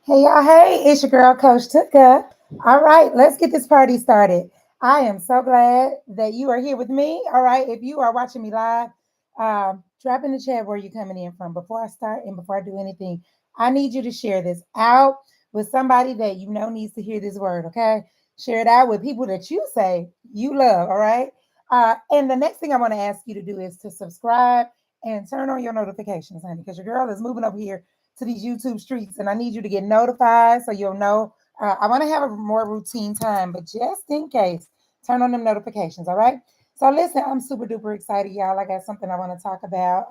Hey y'all, hey, it's your girl Coach Tuka. All right, let's get this party started. I am so glad that you are here with me. All right, if you are watching me live, drop in the chat where you're coming in from. Before I start and before I do anything, I need you to share this out with somebody that you know needs to hear this word, okay? Share it out with people that you say you love, all right? And the next thing I want to ask you to do is to subscribe and turn on your notifications, honey, because your girl is moving over here to these YouTube streets, and I need you to get notified so you'll know. I want to have a more routine time, but just in case, turn on them notifications. All right. So listen, I'm super duper excited, y'all. I got something I want to talk about.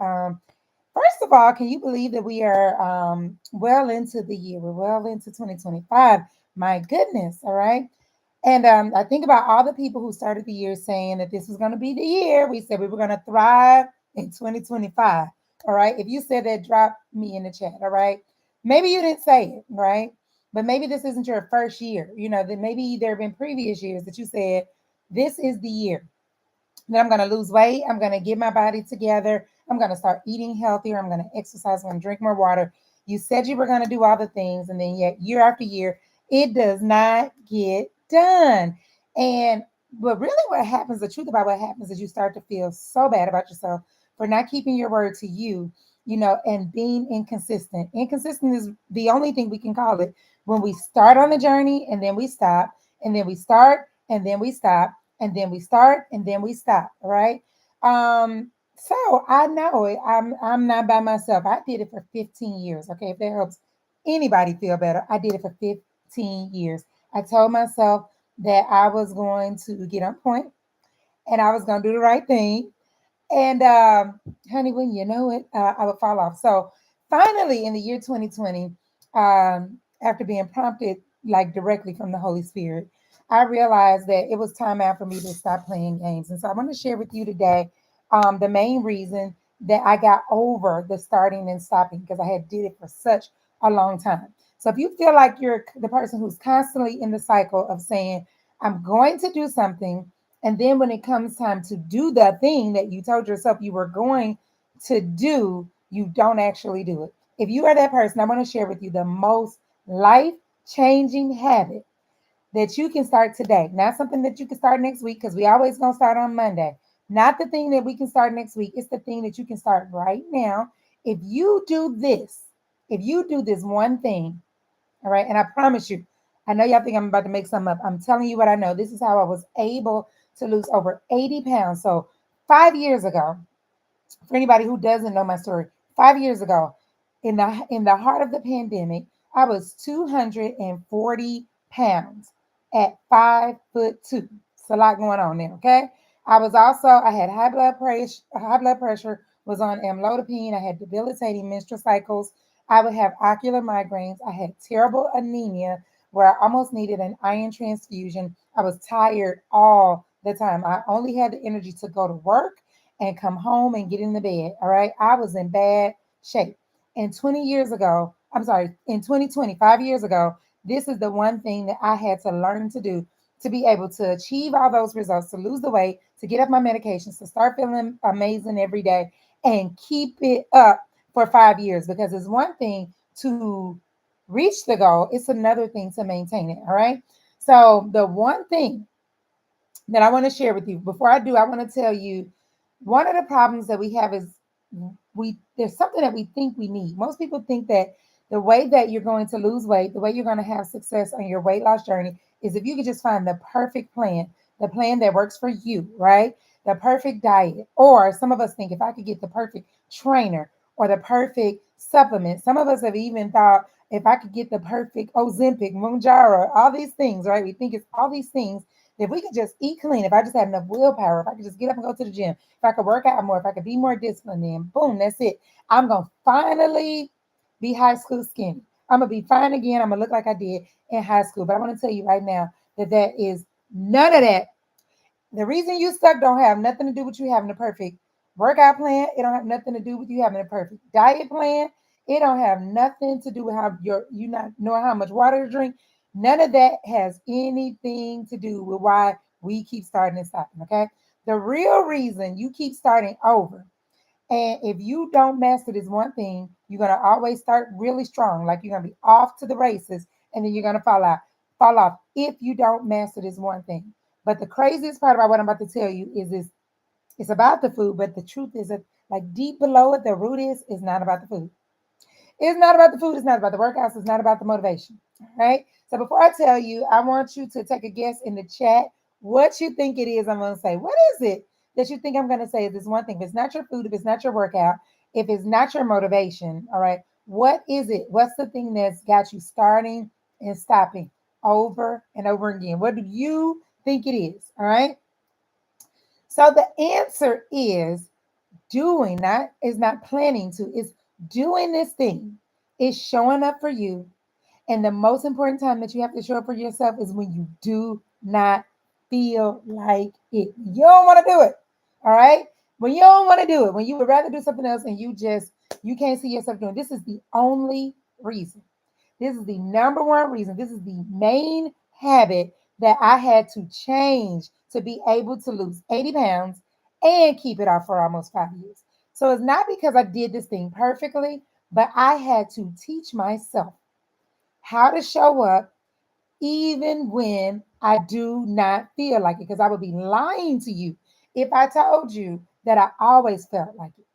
First of all, can you believe that we are well into the year? We're well into 2025. My goodness. All right. And I think about all the people who started the year saying that this was going to be the year. We said we were going to thrive in 2025. All right. If you said that, drop me in the chat. All right. Maybe you didn't say it, right? But maybe this isn't your first year. You know, that maybe there have been previous years that you said, this is the year that I'm going to lose weight. I'm going to get my body together. I'm going to start eating healthier. I'm going to exercise. I'm going to drink more water. You said you were going to do all the things. And then yet year after year, it does not get done. And but really what happens, the truth about what happens is you start to feel so bad about yourself for not keeping your word to you, you know, and being inconsistent. Inconsistent is the only thing we can call it when we start on the journey and then we stop, and then we start and then we stop, and then we start and then we stop. All right. So I know it. I'm not by myself. I did it for 15 years. Okay, if that helps anybody feel better, I did it for 15 years. I told myself that I was going to get on point and I was going to do the right thing. And honey, when you know it, I would fall off. So finally, in the year 2020, after being prompted like directly from the Holy Spirit, I realized that it was time out for me to stop playing games. And so I want to share with you today the main reason that I got over the starting and stopping because I had did it for such a long time. So if you feel like you're the person who's constantly in the cycle of saying, I'm going to do something, and then when it comes time to do the thing that you told yourself you were going to do, you don't actually do it. If you are that person, I want to share with you the most life changing habit that you can start today. Not something that you can start next week because we always going to start on Monday. Not the thing that we can start next week. It's the thing that you can start right now. If you do this, if you do this one thing, all right. And I promise you, I know y'all think I'm about to make something up. I'm telling you what I know. This is how I was able to lose over 80 pounds. So 5 years ago, for anybody who doesn't know my story, 5 years ago, in the heart of the pandemic, I was 240 pounds at 5'2". It's a lot going on there, okay? I had high blood pressure, was on amlodipine, I had debilitating menstrual cycles, I would have ocular migraines, I had terrible anemia where I almost needed an iron transfusion. I was tired all the time. I only had the energy to go to work and come home and get in the bed. All right. I was in bad shape. And 20 years ago, I'm sorry, in 2020, 5 years ago, this is the one thing that I had to learn to do to be able to achieve all those results, to lose the weight, to get up my medications, to start feeling amazing every day and keep it up for 5 years. Because it's one thing to reach the goal, it's another thing to maintain it. All right. So, the one thing that I want to share with you. Before I do, I want to tell you one of the problems that we have is we there's something that we think we need. Most people think that the way that you're going to lose weight, the way you're going to have success on your weight loss journey is if you could just find the perfect plan, the plan that works for you, right? The perfect diet. Or some of us think if I could get the perfect trainer or the perfect supplement. Some of us have even thought if I could get the perfect Ozempic, Mounjaro, all these things, right? We think it's all these things if we could just eat clean, if I just had enough willpower, if I could just get up and go to the gym, if I could work out more, if I could be more disciplined, then boom, that's it. I'm going to finally be high school skinny. I'm going to be fine again. I'm going to look like I did in high school. But I want to tell you right now that that is none of that. The reason you stuck don't have nothing to do with you having a perfect workout plan. It don't have nothing to do with you having a perfect diet plan. It don't have nothing to do with how you not knowing how much water to drink. None of that has anything to do with why we keep starting and stopping. Okay. The real reason you keep starting over, and if you don't master this one thing, You're going to always start really strong, like you're going to be off to the races, and then you're going to fall off if you don't master this one thing. But the craziest part about what I'm about to tell you is this: it's about the food, but the truth is that, like, deep below it, the root is not about the food. It's not about the food. It's not about the workouts. It's not about the motivation. All right. So before I tell you, I want you to take a guess in the chat what you think it is I'm going to say. What is it that you think I'm going to say? Is this one thing? If it's not your food, if it's not your workout, if it's not your motivation, all right, what is it? What's the thing that's got you starting and stopping over and over again? What do you think it is? All right. So the answer is doing, not is not planning to, is doing this thing, is showing up for you. And the most important time that you have to show up for yourself is when you do not feel like it. You don't want to do it. All right. When you don't want to do it, when you would rather do something else and you can't see yourself doing, this is the only reason. This is the number one reason. This is the main habit that I had to change to be able to lose 80 pounds and keep it off for almost 5 years. So it's not because I did this thing perfectly, but I had to teach myself how to show up even when I do not feel like it, because I would be lying to you if I told you that I always felt like it.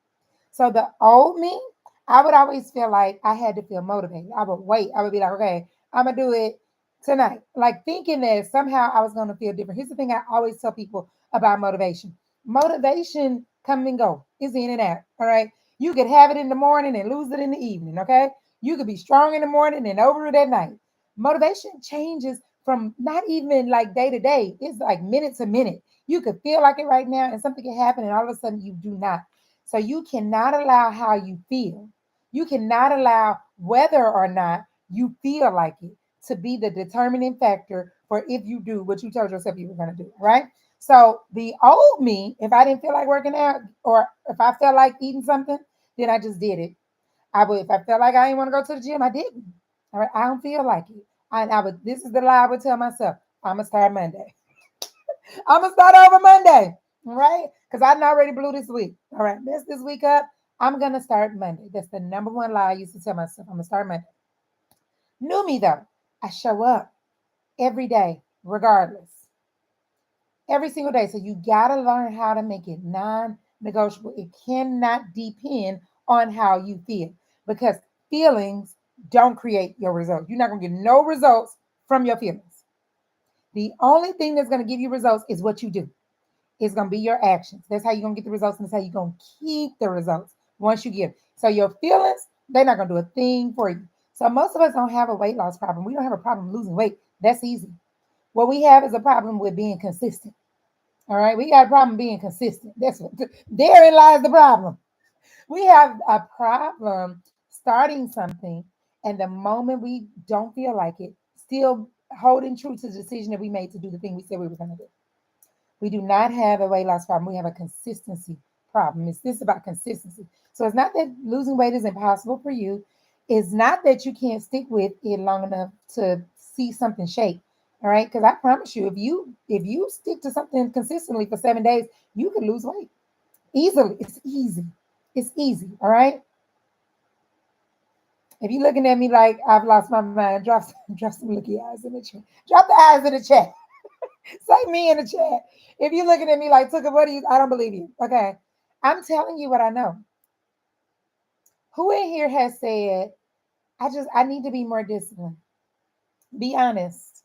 So the old me, I would always feel like I had to feel motivated. I would wait. I would be like, okay, I'm gonna do it tonight. Like thinking that somehow I was gonna feel different. Here's the thing I always tell people about motivation. Motivation come and go. It's in and out. All right. You could have it in the morning and lose it in the evening. Okay. You could be strong in the morning and over it at night. Motivation changes from not even like day to day. It's like minute to minute. You could feel like it right now and something can happen and all of a sudden you do not. So you cannot allow how you feel. You cannot allow whether or not you feel like it to be the determining factor for if you do what you told yourself you were going to do, right? So the old me, if I didn't feel like working out or if I felt like eating something, then I just did it. I would, if I felt like I didn't want to go to the gym, I didn't. All right, I don't feel like it. I would. This is the lie I would tell myself. I'm gonna start Monday. I'm gonna start over Monday, all right? Because I already blew this week. All right, mess this week up. I'm gonna start Monday. That's the number one lie I used to tell myself. I'm gonna start Monday. New me though, I show up every day, regardless, every single day. So you gotta learn how to make it non-negotiable. It cannot depend on how you feel because feelings don't create your results. You're not gonna get no results from your feelings. The only thing that's gonna give you results is what you do. It's going to be your actions. That's how you're going to get the results, and that's how you're going to keep the results once you get. So your feelings, they're not going to do a thing for you. So most of us don't have a weight loss problem. We don't have a problem losing weight. That's easy. What we have is a problem with being consistent. All right, we got a problem being consistent. That's what therein lies the problem. We have a problem starting something, and the moment we don't feel like it, still holding true to the decision that we made to do the thing we said we were going to do. We do not have a weight loss problem. We have a consistency problem. It's this about consistency. So it's not that losing weight is impossible for you. It's not that you can't stick with it long enough to see something shake. All right. Because I promise you, if you stick to something consistently for 7 days, you can lose weight easily. It's easy. It's easy. All right. If you're looking at me like I've lost my mind, drop some looky eyes in the chat. Drop the eyes in the chat. Say me in the chat. If you're looking at me like, Tuka, what do you? I don't believe you. Okay. I'm telling you what I know. Who in here has said, I need to be more disciplined? Be honest.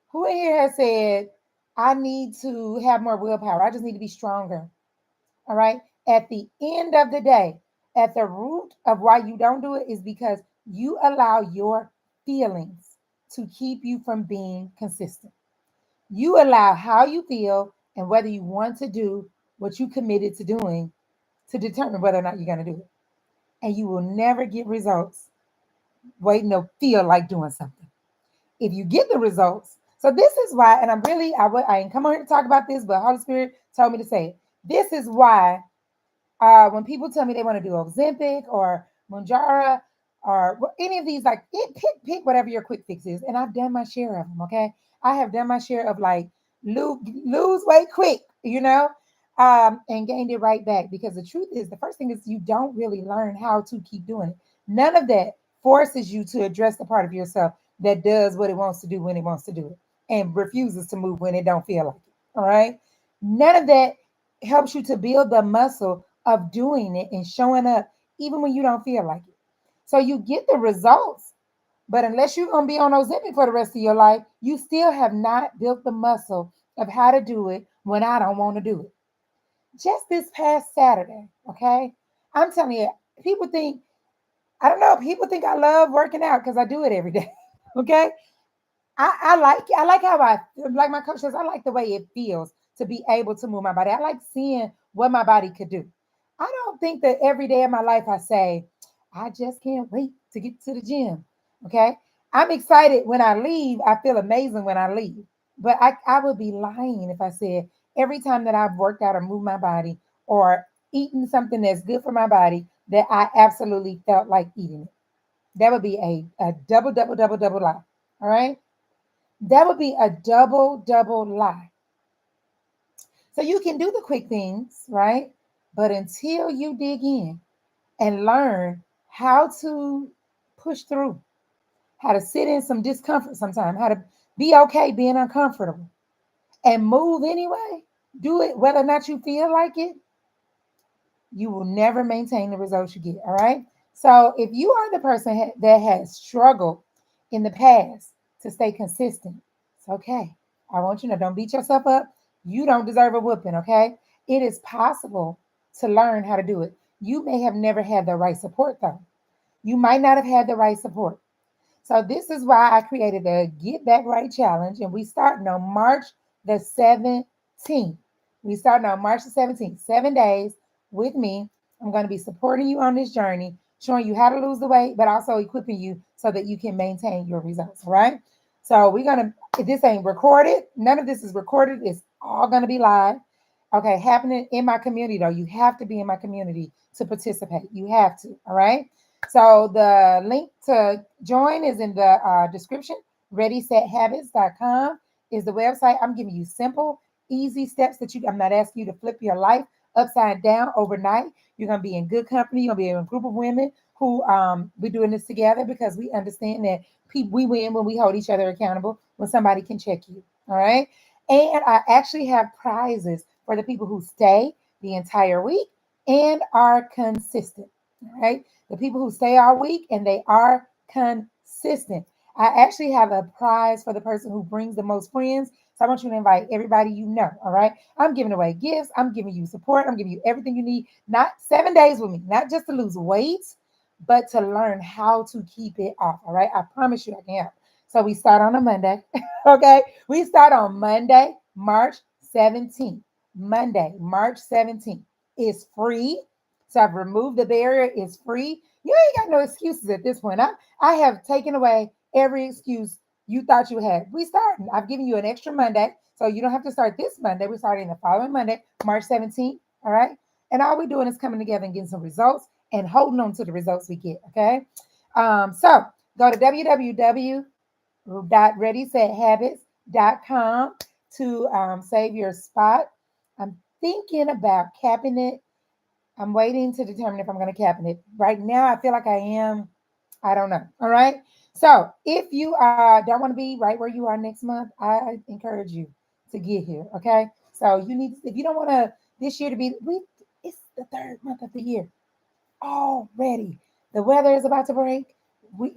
Who in here has said, I need to have more willpower? I just need to be stronger. All right. At the end of the day, at the root of why you don't do it is because you allow your feelings to keep you from being consistent. You allow how you feel and whether you want to do what you committed to doing to determine whether or not you're going to do it. And you will never get results waiting to feel like doing something. If you get the results, so this is why, and I ain't come on here to talk about this, but Holy Spirit told me to say it. This is why when people tell me they want to do Ozempic or Mounjaro or any of these, like pick whatever your quick fix is, and I've done my share of them. Okay, I have done my share of like lose weight quick. and gained it right back. Because the truth is, the first thing is you don't really learn how to keep doing it. None of that forces you to address the part of yourself that does what it wants to do when it wants to do it and refuses to move when it don't feel like it. All right. None of that helps you to build the muscle of doing it and showing up even when you don't feel like it. So you get the results, but unless you're going to be on Ozempic for the rest of your life, you still have not built the muscle of how to do it when I don't want to do it. Just this past Saturday, okay? I'm telling you, people think, I don't know, people think I love working out because I do it every day. Okay. I like how I like my coach says, I like the way it feels to be able to move my body. I like seeing what my body could do. I don't think that every day of my life I say, I just can't wait to get to the gym. Okay. I'm excited when I leave. I feel amazing when I leave. But I would be lying if I said every time that I've worked out or moved my body or eaten something that's good for my body that I absolutely felt like eating it. That would be a double lie. All right. That would be a double lie. So you can do the quick things, right? But until you dig in and learn how to push through, how to sit in some discomfort sometimes, how to be okay being uncomfortable and move anyway, do it whether or not you feel like it, you will never maintain the results you get. All right. So if you are the person that has struggled in the past to stay consistent, it's okay. I want you to know, don't beat yourself up. You don't deserve a whooping. Okay. It is possible to learn how to do it. You may have never had the right support though. You might not have had the right support. So this is why I created the Get Back Right Challenge, and we starting on March the 17th. We starting on March the 17th, 7 days with me. I'm going to be supporting you on this journey, showing you how to lose the weight, but also equipping you so that you can maintain your results. All right. So we're gonna. This ain't recorded. None of this is recorded. It's all gonna be live. Okay, happening in my community though. You have to be in my community to participate. You have to. All right. So the link to join is in the description. ReadySetHabits.com is the website. I'm giving you simple, easy steps that I'm not asking you to flip your life upside down overnight. You're going to be in good company. You're going to be in a group of women who we're doing this together because we understand that we win when we hold each other accountable, when somebody can check you. All right. And I actually have prizes for the people who stay the entire week and are consistent. All right. The people who stay all week and they are consistent. I actually have a prize for the person who brings the most friends. So I want you to invite everybody you know. All right. I'm giving away gifts. I'm giving you support. I'm giving you everything you need. Not 7 days with me, not just to lose weight, but to learn how to keep it off. All right. I promise you I can help. So we start on a Monday. Okay. We start on Monday, March 17th. Monday, March 17th. It's free. So I've removed the barrier. It's free. You ain't got no excuses at this point. I have taken away every excuse you thought you had. We starting. I've given you an extra Monday. So you don't have to start this Monday. We're starting the following Monday, March 17th. All right. And all we're doing is coming together and getting some results and holding on to the results we get. Okay. So go to www.readysethabits.com to save your spot. I'm thinking about capping it. I'm waiting to determine if I'm going to cap it. Right now, I feel like I am. I don't know. All right. So if you don't want to be right where you are next month, I encourage you to get here. Okay. So you need, if you don't want to this year to be, it's the third month of the year already. The weather is about to break.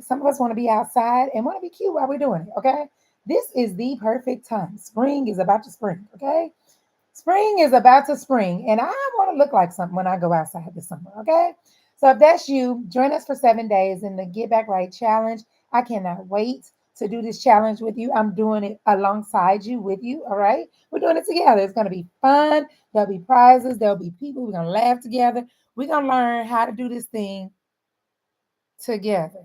Some of us want to be outside and want to be cute while we're doing it. Okay. This is the perfect time. Spring is about to spring. Okay. Spring is about to spring, and I want to look like something when I go outside this summer. Okay. So if that's you, join us for 7 days in the Get Back Right Challenge. I cannot wait to do this challenge with you. I'm doing it alongside you, with you. All right. We're doing it together. It's going to be fun. There'll be prizes. There'll be people. We're going to laugh together. We're going to learn how to do this thing together.